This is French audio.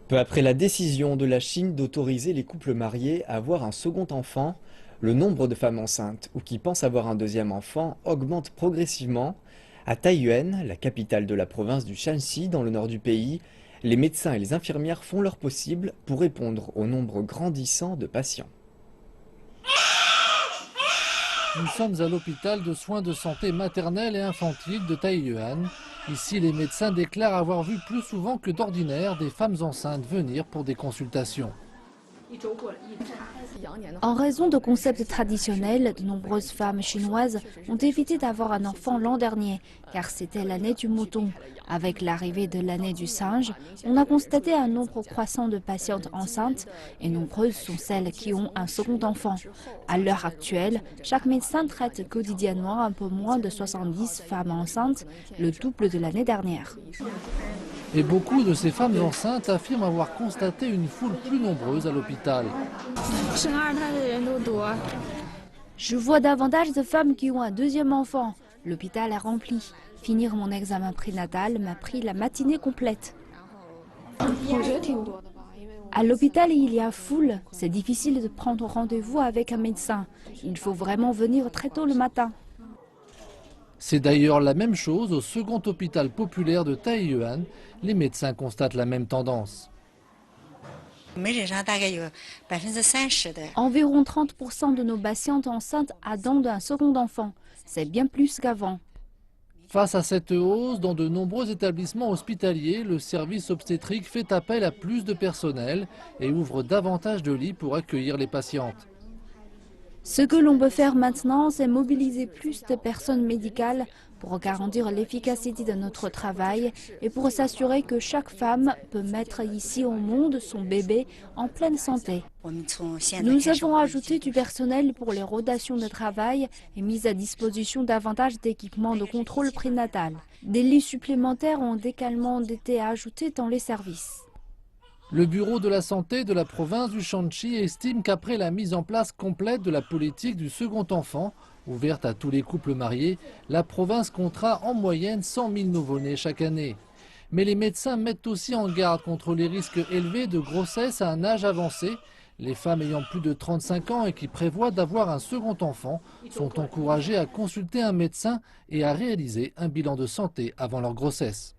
Peu après la décision de la Chine d'autoriser les couples mariés à avoir un second enfant, le nombre de femmes enceintes ou qui pensent avoir un deuxième enfant augmente progressivement. À Taiyuan, la capitale de la province du Shanxi dans le nord du pays, les médecins et les infirmières font leur possible pour répondre au nombre grandissant de patients. Nous sommes à l'hôpital de soins de santé maternelle et infantile de Taiyuan. Ici, les médecins déclarent avoir vu plus souvent que d'ordinaire des femmes enceintes venir pour des consultations. En raison de concepts traditionnels, de nombreuses femmes chinoises ont évité d'avoir un enfant l'an dernier, car c'était l'année du mouton. Avec l'arrivée de l'année du singe, on a constaté un nombre croissant de patientes enceintes et nombreuses sont celles qui ont un second enfant. À l'heure actuelle, chaque médecin traite quotidiennement un peu moins de 70 femmes enceintes, le double de l'année dernière. Et beaucoup de ces femmes enceintes affirment avoir constaté une foule plus nombreuse à l'hôpital. Je vois davantage de femmes qui ont un deuxième enfant. L'hôpital est rempli. Finir mon examen prénatal m'a pris la matinée complète. À l'hôpital, il y a foule. C'est difficile de prendre rendez-vous avec un médecin. Il faut vraiment venir très tôt le matin. C'est d'ailleurs la même chose au second hôpital populaire de Taiyuan. Les médecins constatent la même tendance. Environ 30% de nos patientes enceintes attendent un second enfant. C'est bien plus qu'avant. Face à cette hausse, dans de nombreux établissements hospitaliers, le service obstétrique fait appel à plus de personnel et ouvre davantage de lits pour accueillir les patientes. Ce que l'on peut faire maintenant, c'est mobiliser plus de personnes médicales pour garantir l'efficacité de notre travail et pour s'assurer que chaque femme peut mettre ici au monde son bébé en pleine santé. Nous avons ajouté du personnel pour les rotations de travail et mis à disposition davantage d'équipements de contrôle prénatal. Des lits supplémentaires ont également été ajoutés dans les services. Le bureau de la santé de la province du Shanxi estime qu'après la mise en place complète de la politique du second enfant, ouverte à tous les couples mariés, la province comptera en moyenne 100 000 nouveau-nés chaque année. Mais les médecins mettent aussi en garde contre les risques élevés de grossesse à un âge avancé. Les femmes ayant plus de 35 ans et qui prévoient d'avoir un second enfant sont encouragées à consulter un médecin et à réaliser un bilan de santé avant leur grossesse.